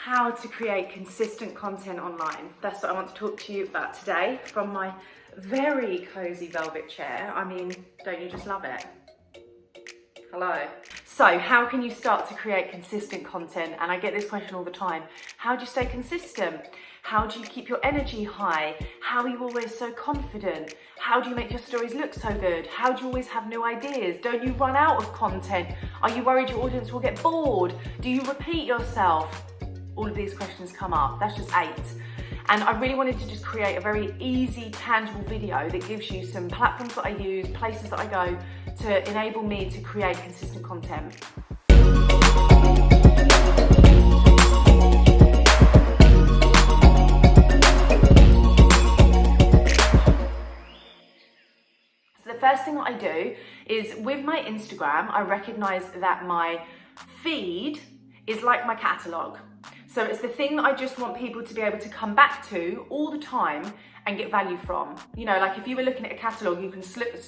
how to create consistent content online. That's what I want to talk to you about today from my very cozy velvet chair. I mean, don't you just love it? Hello. So how can you start to create consistent content? And I get this question all the time. How do you stay consistent? How do you keep your energy high? How are you always so confident? How do you make your stories look so good? How do you always have new ideas? Don't you run out of content? Are you worried your audience will get bored? Do you repeat yourself? All of these questions come up. That's just 8. And I really wanted to just create a very easy, tangible video that gives you some platforms that I use, places that I go to enable me to create consistent content. So the first thing that I do is with my Instagram, I recognize that my feed is like my catalog. So it's the thing that I just want people to be able to come back to all the time and get value from. You know, like if you were looking at a catalog, you can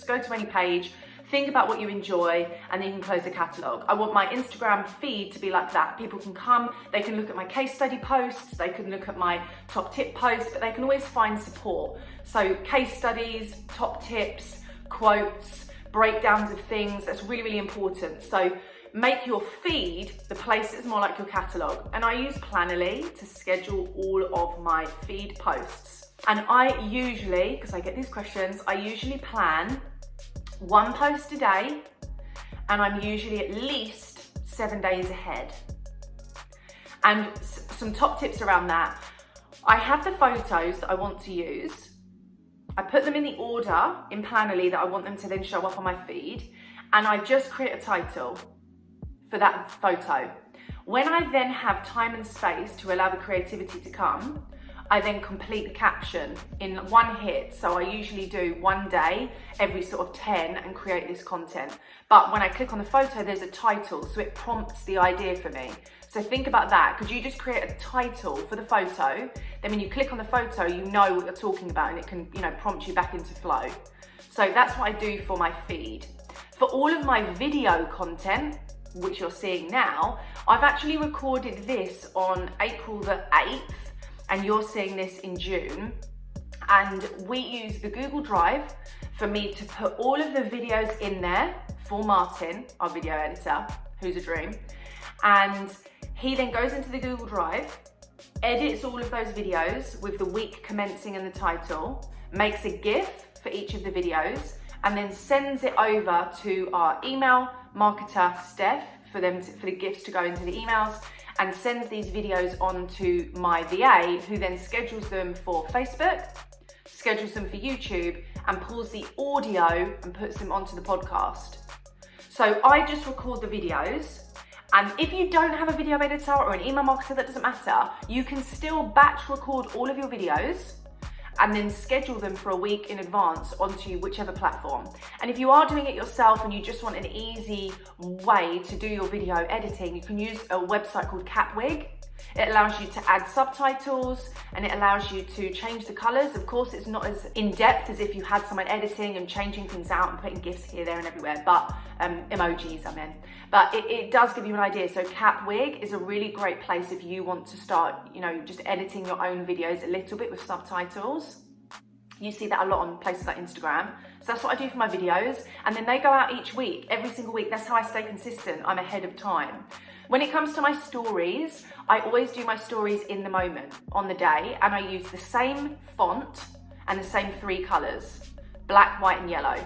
go to any page, think about what you enjoy, and then you can close the catalog. I want my Instagram feed to be like that. People can come, they can look at my case study posts, they can look at my top tip posts, but they can always find support. So case studies, top tips, quotes, breakdowns of things, that's really, really important. So make your feed the place that's more like your catalog. And I use Planoly to schedule all of my feed posts. And I usually, because I get these questions, I usually plan 1 post a day, and I'm usually at least 7 days ahead. And some top tips around that. I have the photos that I want to use. I put them in the order in Planoly that I want them to then show up on my feed. And I just create a title for that photo. When I then have time and space to allow the creativity to come, I then complete the caption in one hit. So I usually do 1 day every sort of 10 and create this content. But when I click on the photo, there's a title, so it prompts the idea for me. So think about that. Could you just create a title for the photo? Then when you click on the photo, you know what you're talking about and it can, prompt you back into flow. So that's what I do for my feed. For all of my video content, which you're seeing now, I've actually recorded this on April the 8th, and you're seeing this in June. And we use the Google Drive for me to put all of the videos in there for Martin, our video editor, who's a dream. And he then goes into the Google Drive, edits all of those videos with the week commencing and the title, makes a GIF for each of the videos, and then sends it over to our email marketer, Steph, for the GIFs to go into the emails, and sends these videos on to my VA, who then schedules them for Facebook, schedules them for YouTube, and pulls the audio and puts them onto the podcast. So I just record the videos, and if you don't have a video editor or an email marketer, that doesn't matter. You can still batch record all of your videos and then schedule them for a week in advance onto whichever platform. And if you are doing it yourself and you just want an easy way to do your video editing, you can use a website called Catwig. It allows you to add subtitles and it allows you to change the colors. Of course, it's not as in-depth as if you had someone editing and changing things out and putting GIFs here, there and everywhere, but emojis, I mean. But it does give you an idea. So Catwig is a really great place if you want to start, just editing your own videos a little bit with subtitles. You see that a lot on places like Instagram. So that's what I do for my videos. And then they go out each week, every single week. That's how I stay consistent. I'm ahead of time. When it comes to my stories, I always do my stories in the moment, on the day, and I use the same font and the same 3 colors, black, white, and yellow.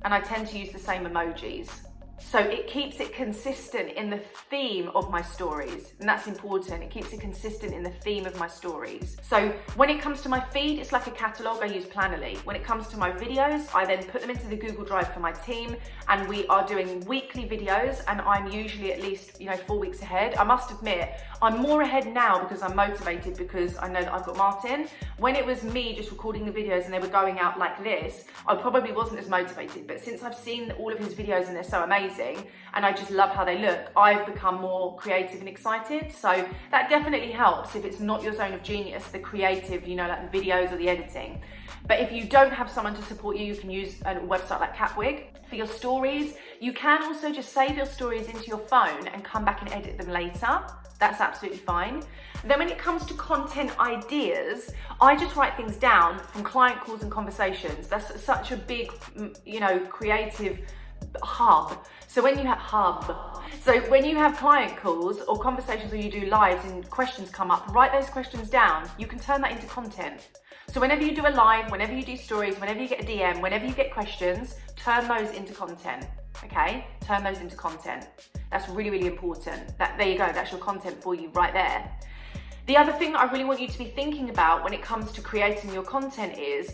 And I tend to use the same emojis. So it keeps it consistent in the theme of my stories. And that's important. It keeps it consistent in the theme of my stories. So when it comes to my feed, it's like a catalog. I use Planoly. When it comes to my videos, I then put them into the Google Drive for my team. And we are doing weekly videos. And I'm usually at least, 4 weeks ahead. I must admit, I'm more ahead now because I'm motivated because I know that I've got Martin. When it was me just recording the videos and they were going out like this, I probably wasn't as motivated. But since I've seen all of his videos and they're so amazing, amazing and I just love how they look, I've become more creative and excited. So that definitely helps if it's not your zone of genius, the creative, you know, like the videos or the editing. But if you don't have someone to support you, you can use a website like Catwig. For your stories, you can also just save your stories into your phone and come back and edit them later. That's absolutely fine. Then when it comes to content ideas, I just write things down from client calls and conversations. That's such a big, you know, creative hub. So when you have client calls or conversations or you do lives and questions come up, write those questions down. You can turn that into content. So whenever you do a live, whenever you do stories, whenever you get a DM, whenever you get questions, turn those into content, okay? Turn those into content. That's really, really important. There you go, that's your content for you right there. The other thing that I really want you to be thinking about when it comes to creating your content is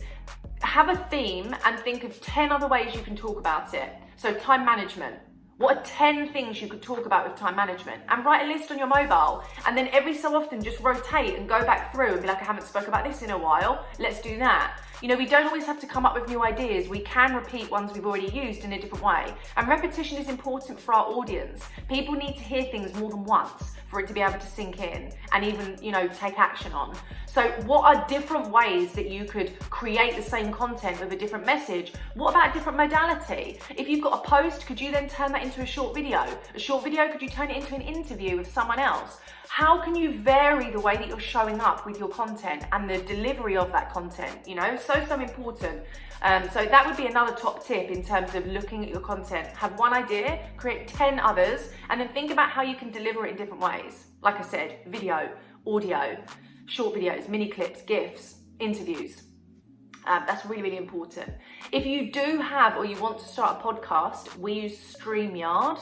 have a theme and think of 10 other ways you can talk about it. So time management. What are 10 things you could talk about with time management? And write a list on your mobile. And then every so often just rotate and go back through and be like, I haven't spoke about this in a while. Let's do that. You know, we don't always have to come up with new ideas. We can repeat ones we've already used in a different way. And repetition is important for our audience. People need to hear things more than once for it to be able to sink in and even, you know, take action on. So what are different ways that you could create the same content with a different message? What about a different modality? If you've got a post, could you then turn that into a short video? A short video, could you turn it into an interview with someone else? How can you vary the way that you're showing up with your content and the delivery of that content? You know, so important. So that would be another top tip in terms of looking at your content. Have one idea, create 10 others, and then think about how you can deliver it in different ways. Like I said, video, audio, short videos, mini clips, GIFs, interviews. That's really, really important. If you do have or you want to start a podcast, we use StreamYard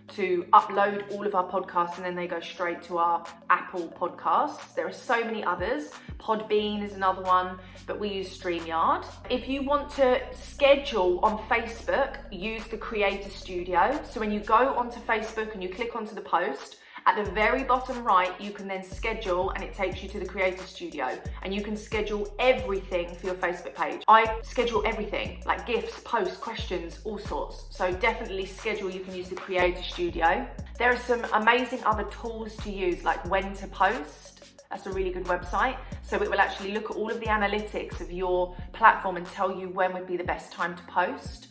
to upload all of our podcasts and then they go straight to our Apple Podcasts. There are so many others. Podbean is another one, but we use StreamYard. If you want to schedule on Facebook, use the Creator Studio. So when you go onto Facebook and you click onto the post, at the very bottom right, you can then schedule and it takes you to the Creator Studio and you can schedule everything for your Facebook page. I schedule everything, like GIFs, posts, questions, all sorts. So definitely schedule, you can use the Creator Studio. There are some amazing other tools to use, like When to Post. That's a really good website. So it will actually look at all of the analytics of your platform and tell you when would be the best time to post.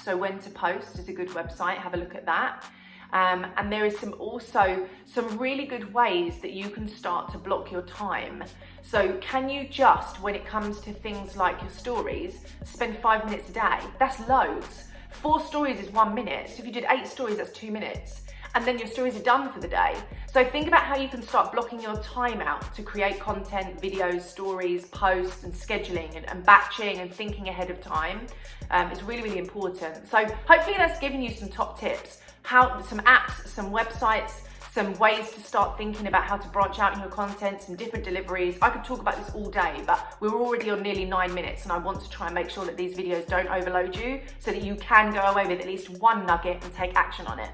So When to Post is a good website, have a look at that. And there is also some really good ways that you can start to block your time. So can you just, when it comes to things like your stories, spend 5 minutes a day? That's loads. 4 stories is 1 minute. So if you did 8 stories, that's 2 minutes. And then your stories are done for the day. So think about how you can start blocking your time out to create content, videos, stories, posts, and scheduling and batching and thinking ahead of time. It's really, really important. So hopefully that's given you some top tips. Some apps, some websites, some ways to start thinking about how to branch out in your content, some different deliveries. I could talk about this all day, but we're already on nearly 9 minutes and I want to try and make sure that these videos don't overload you so that you can go away with at least one nugget and take action on it.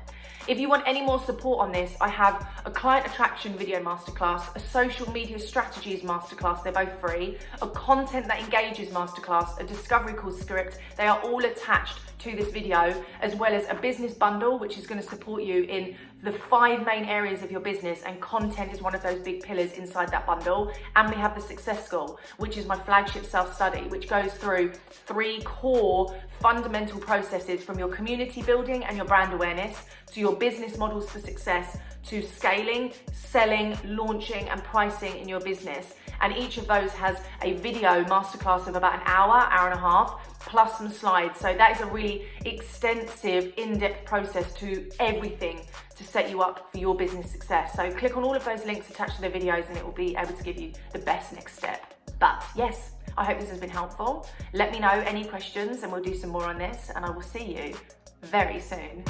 If you want any more support on this, I have a client attraction video masterclass, a social media strategies masterclass, they're both free, a content that engages masterclass, a discovery call script. They are all attached to this video, as well as a business bundle, which is going to support you in the 5 main areas of your business, and content is one of those big pillars inside that bundle. And we have the Success School, which is my flagship self-study, which goes through 3 core fundamental processes from your community building and your brand awareness to your business models for success, to scaling, selling, launching, and pricing in your business. And each of those has a video masterclass of about an hour and a half, plus some slides. So that is a really extensive, in-depth process to everything to set you up for your business success. So click on all of those links attached to the videos and it will be able to give you the best next step. But yes, I hope this has been helpful. Let me know any questions and we'll do some more on this, and I will see you very soon.